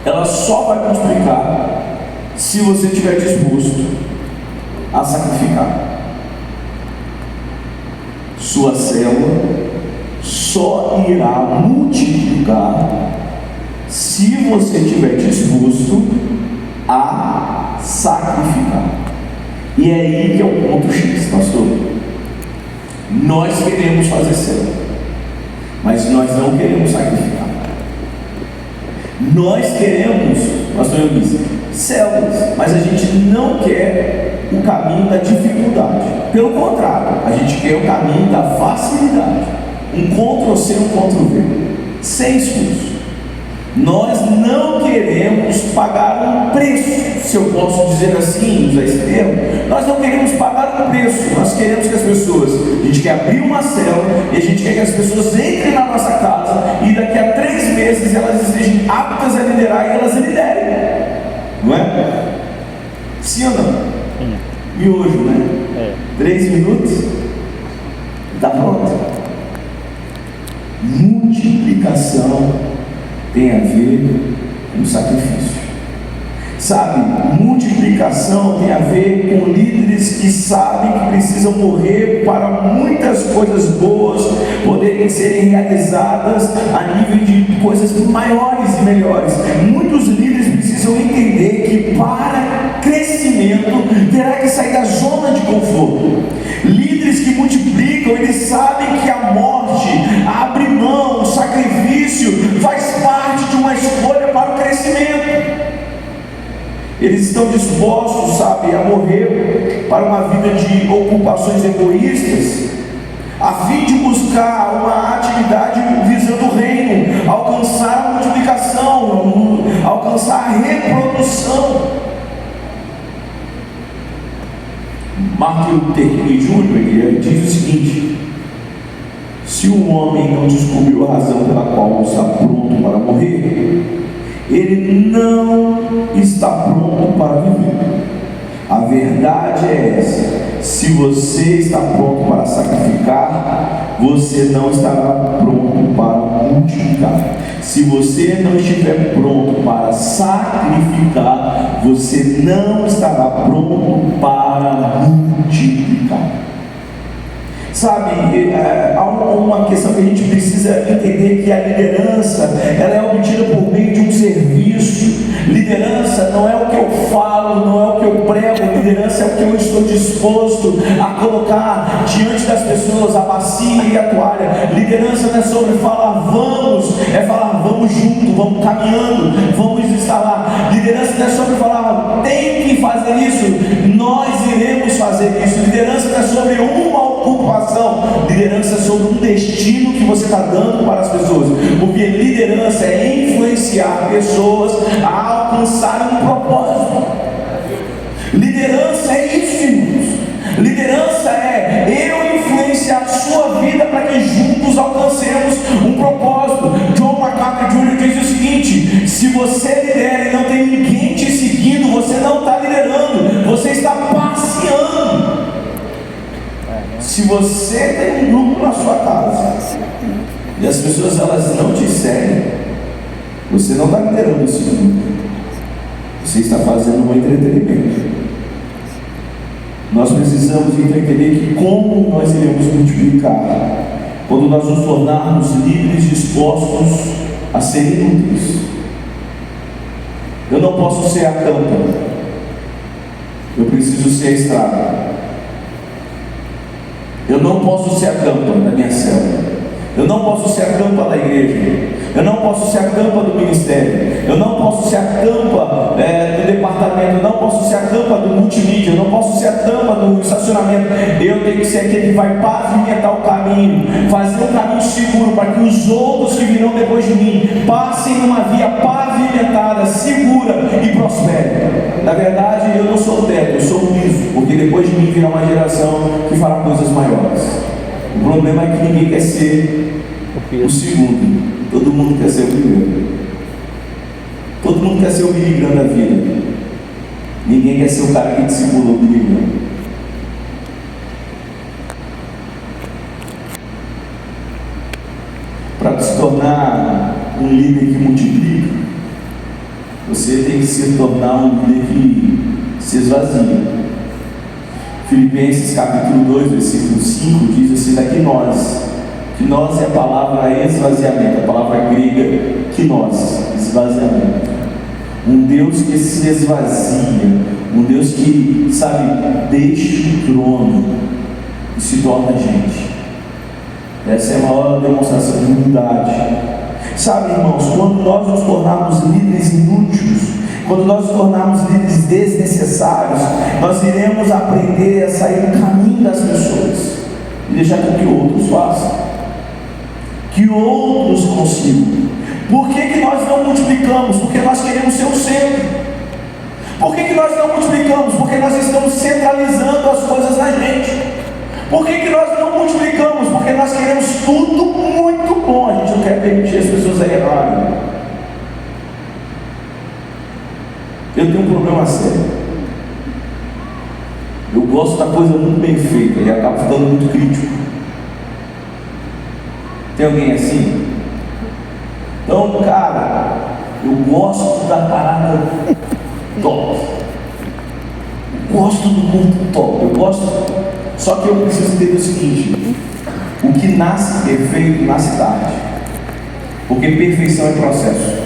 ela só vai multiplicar se você estiver disposto a sacrificar. Sua célula só irá multiplicar se você estiver disposto a sacrificar. E é aí que é o ponto X, pastor. Nós queremos fazer célula, mas nós não queremos sacrificar. Nós queremos, pastor Eunice, células, mas a gente não quer o caminho da dificuldade. Pelo contrário, a gente quer o caminho da facilidade. Um Ctrl+C, um Ctrl+V, sem esforço. Nós não queremos pagar um preço, se eu posso dizer assim, usar esse termo. Nós não queremos pagar um preço. Nós queremos que as pessoas, a gente quer abrir uma célula e a gente quer que as pessoas entrem na nossa casa e daqui a 3 meses elas estejam aptas a liderar e elas liderem, não é? Sim ou não? E hoje, né? 3 minutos, está pronto. Multiplicação tem a ver com sacrifício. Sabe, multiplicação tem a ver com líderes que sabem que precisam morrer para muitas coisas boas poderem serem realizadas a nível de coisas maiores e melhores. Muitos líderes precisam entender que para crescimento terá que sair da zona de conforto. Líderes que multiplicam, eles sabem que a morte, a abrir mão, o sacrifício faz parte de uma escolha para o crescimento. Eles estão dispostos, sabe, a morrer para uma vida de ocupações egoístas, a fim de buscar uma atividade visando o reino, alcançar a multiplicação, alcançar a reprodução. Martin Luther King Jr. diz o seguinte: se um homem não descobriu a razão pela qual está pronto para morrer, ele não está pronto para viver. A verdade é essa: se você está pronto para sacrificar, você não estará pronto para multiplicar. Se você não estiver pronto para sacrificar, você não estará pronto para multiplicar. Sabe, há uma questão que a gente precisa entender, que a liderança, ela é obtida por meio de um serviço. Liderança não é o que eu falo, não é o que eu prego. Liderança é o que eu estou disposto a colocar diante das pessoas, a bacia e a toalha. Liderança não é sobre falar vamos, é falar vamos junto, vamos caminhando, vamos estar lá. Liderança não é sobre falar tem que fazer isso, nós iremos fazer isso. Liderança não é sobre uma ocupação. Liderança é sobre um destino que você está dando para as pessoas, porque liderança é influenciar pessoas a alcançarem um propósito. Liderança é isso, irmãos. Liderança é eu influenciar a sua vida para que juntos alcancemos um propósito. John MacArthur Jr. diz o seguinte: se você lidera e não tem ninguém te seguindo, você não está liderando, você está passeando. Se você tem um grupo na sua casa e as pessoas elas não te seguem, você não está liderando esse grupo, você está fazendo um entretenimento. Nós precisamos entender que como nós iremos multiplicar quando nós nos tornarmos líderes dispostos a serem úteis. Eu não posso ser a tampa, eu preciso ser a estrada. Eu não posso ser a tampa da minha célula, eu não posso ser a tampa da igreja, eu não posso ser a tampa do ministério, eu não posso ser a tampa do departamento, eu não posso ser a tampa do multimídia, eu não posso ser a tampa do estacionamento. Eu tenho que ser aquele que vai pavimentar o caminho, fazer um caminho seguro para que os outros que virão depois de mim passem numa via pavimentada, segura e prosperem. Na verdade, eu não sou o teto, eu sou o piso, porque depois de mim virá uma geração que fará coisas maiores. O problema é que ninguém quer ser o segundo, todo mundo quer ser o primeiro. Todo mundo quer ser o Billy Graham da vida. Ninguém quer ser o cara que discipulou o Billy Graham. Para se tornar um líder que multiplica, Você tem que se tornar um líder que se esvazia. Filipenses capítulo 2, versículo 5 diz assim: daqui que nós é a palavra esvaziamento, a palavra grega que nós, esvaziamento. Um Deus que se esvazia, um Deus que, sabe, deixa o trono e se torna gente. Essa é a maior demonstração de humildade. Sabe, irmãos, quando nós nos tornarmos líderes inúteis, quando nós nos tornarmos líderes desnecessários, nós iremos aprender a sair do caminho das pessoas e deixar com que outros façam, que outros consigam. Por que nós não multiplicamos? Porque nós queremos ser o centro. Por que nós não multiplicamos? Porque nós estamos centralizando as coisas na gente. Por que nós não multiplicamos? Porque nós queremos tudo muito bom. A gente não quer permitir as pessoas a errarem. Eu tenho um problema sério. Eu gosto da coisa muito bem feita e acabo ficando muito crítico. Tem alguém assim? Então, cara, eu gosto da parada top. Eu gosto do ponto top. Eu gosto. Só que eu preciso entender o seguinte: o que nasce perfeito nasce tarde, porque perfeição é processo.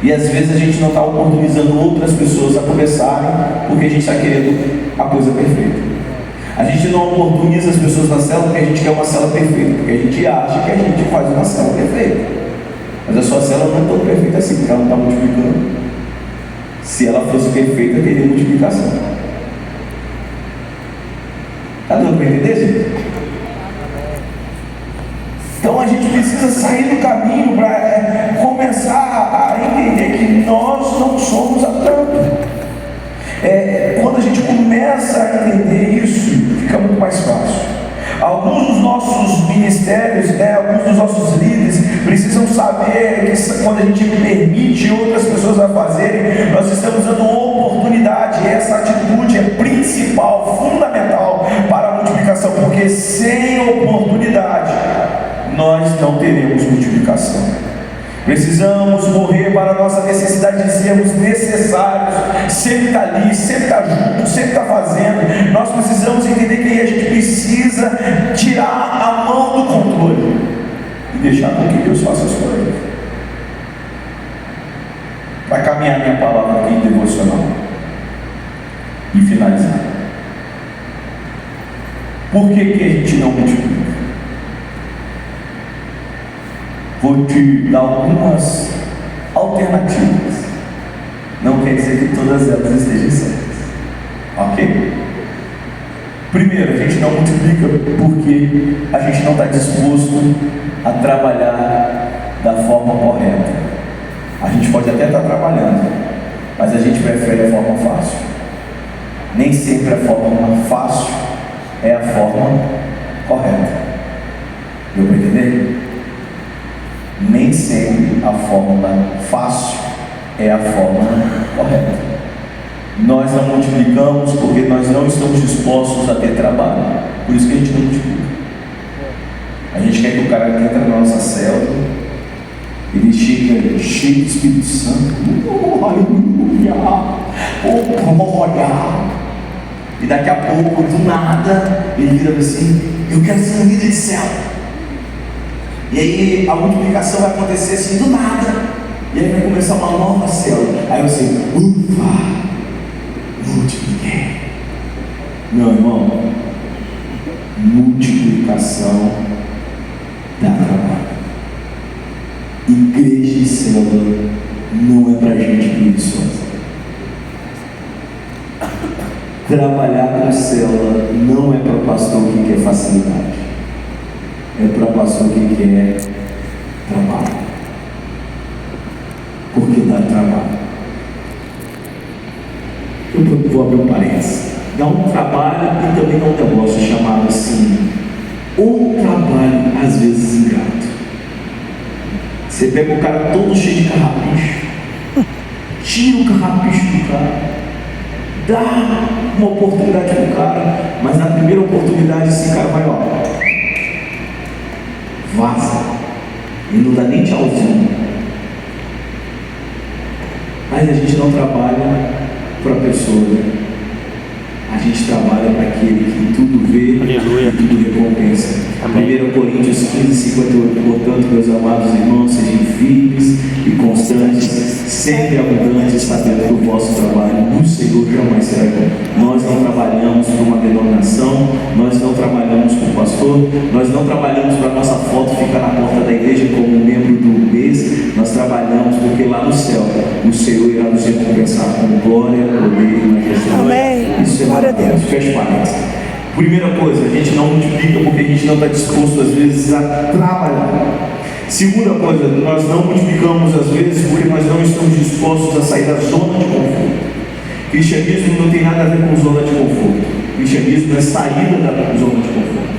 E às vezes a gente não está oportunizando outras pessoas a começarem, porque a gente está querendo a coisa perfeita. A gente não oportuniza as pessoas na célula porque a gente quer uma célula perfeita, porque a gente acha que a gente faz uma célula perfeita. Mas a sua célula não é tão perfeita assim, porque ela não está multiplicando. Se ela fosse perfeita, teria multiplicação. Está dando para entender, gente? Então a gente precisa sair do caminho para começar a entender que nós não somos a tanto. Quando a gente começa a entender isso, fica muito mais fácil. Alguns dos nossos ministérios, alguns dos nossos líderes precisam saber que quando a gente permite outras pessoas a fazerem, nós estamos dando oportunidade. E essa atitude é principal, fundamental para a multiplicação, porque sem oportunidade nós não teremos multiplicação. Precisamos morrer para a nossa necessidade de sermos necessários, sempre estar ali, sempre estar junto, sempre estar fazendo. Nós precisamos entender que a gente precisa tirar a mão do controle e deixar com que Deus faça as coisas. Vai caminhar minha palavra aqui devocional e finalizar. Por que a gente não multiplica? Vou te dar algumas alternativas. Não quer dizer que todas elas estejam certas. Ok? Primeiro, a gente não multiplica porque a gente não está disposto a trabalhar da forma correta. A gente pode até estar trabalhando, mas a gente prefere a forma fácil. Nem sempre a forma fácil é a forma correta. Deu para entender? Nem sempre a fórmula fácil é a fórmula correta. Nós não multiplicamos porque nós não estamos dispostos a ter trabalho. Por isso que a gente não multiplica. A gente quer que o cara que entra na nossa célula, ele chega cheio de Espírito Santo. Aleluia! Glória! E daqui a pouco, do nada, ele vira assim: eu quero ser um líder de célula. E aí a multiplicação vai acontecer assim do nada. E aí vai começar uma nova célula. Aí você, ufa, multipliquei. Meu irmão, multiplicação dá trabalho. Igreja e célula não é pra gente preguiçosa. Trabalhar com célula não é para pastor que quer facilidade. É para pastor que quer trabalho. Porque dá trabalho. Eu vou abrir um parênteses. Dá um trabalho e também dá um negócio chamado assim, ou trabalho às vezes ingrato. Você pega o cara todo cheio de carrapicho, tira o carrapicho do cara, dá uma oportunidade pro cara, mas na primeira oportunidade esse cara vai, vaza, e não dá nem tchauzinho. Mas a gente não trabalha para a pessoa, né? A gente trabalha para aquele que tudo vê, Aleluia. e tudo recompensa. Amém. 1 Coríntios 15:58. Portanto, meus amados irmãos, sejam firmes e constantes, sempre abundantes, sabendo que o vosso trabalho no Senhor jamais será bom. Nós não trabalhamos por uma denominação, nós não trabalhamos por pastor, nós não trabalhamos para nossa foto ficar na porta da igreja como membro do mês. Nós trabalhamos porque lá no céu o Senhor irá nos recompensar com glória, poder e majestade. Amém. Isso é Glória a Deus. maravilhoso. Feche parênteses. Primeira coisa, a gente não multiplica porque a gente não está disposto às vezes a trabalhar. Segunda coisa, nós não multiplicamos às vezes porque nós não estamos dispostos a sair da zona de conforto. Cristianismo não tem nada a ver com zona de conforto. Cristianismo é saída da zona de conforto.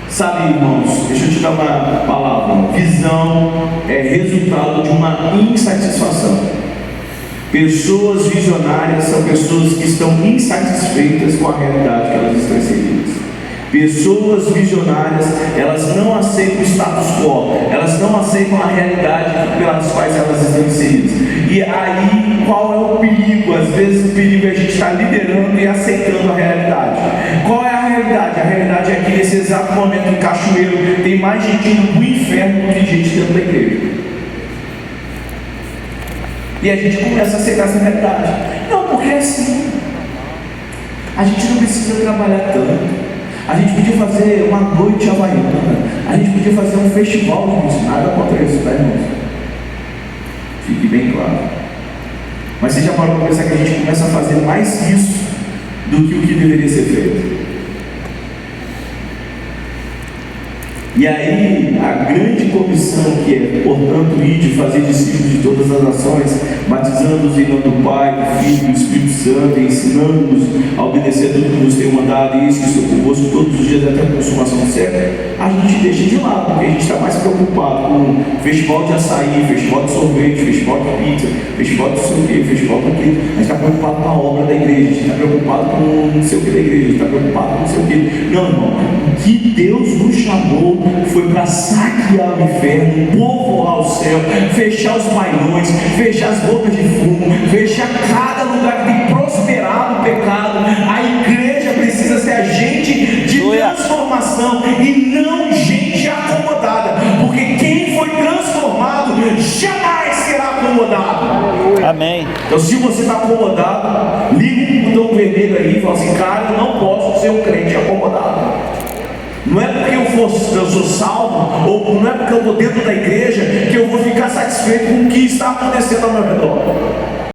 Sabe, irmãos, deixa eu te dar uma palavra. Visão é resultado de uma insatisfação. Pessoas visionárias são pessoas que estão insatisfeitas com a realidade que elas estão inseridas. Pessoas visionárias, elas não aceitam o status quo, elas não aceitam a realidade pelas quais elas estão inseridas. E aí, qual é o perigo? Às vezes o perigo é a gente estar liderando e aceitando a realidade. Qual é a realidade? A realidade é que nesse exato momento em Cachoeiro tem mais gente indo do inferno do que gente dentro da igreja. E a gente começa a aceitar essa realidade. Não, porque é assim. A gente não precisa trabalhar tanto. A gente podia fazer uma noite havaiana. A gente podia fazer um festival de música. Nada contra isso, tá, irmãos? Fique bem claro. Mas você já parou para pensar que a gente começa a fazer mais isso do que o que deveria ser feito? E aí, a grande comissão que é, portanto, ir de fazer discípulos de todas as nações, batizando-os em nome do Pai, do Filho e do Espírito Santo, e ensinando-nos a obedecer tudo que nos tem mandado, e isso que estou convosco todos os dias até a consumação do século, a gente deixa de lado, porque a gente está mais preocupado com festival de açaí, festival de sorvete, festival de pizza, festival de não sei o que, festival daquilo. A gente está preocupado com a obra da igreja, a gente está preocupado com não sei o que da igreja, a gente está preocupado com não sei o que. Não, irmão, o que Deus nos chamou foi para saquear o inferno, povoar o céu, fechar os bailões, fechar as bocas de fumo, fechar cada lugar que tem prosperado o pecado. A igreja precisa ser agente de transformação e não gente acomodada, porque quem foi transformado jamais será acomodado. Amém. Então, se você está acomodado, liga o botão vermelho aí e fala assim: cara, eu não posso ser um crente acomodado. Não é porque eu sou salvo, ou não é porque eu estou dentro da igreja, que eu vou ficar satisfeito com o que está acontecendo ao meu redor.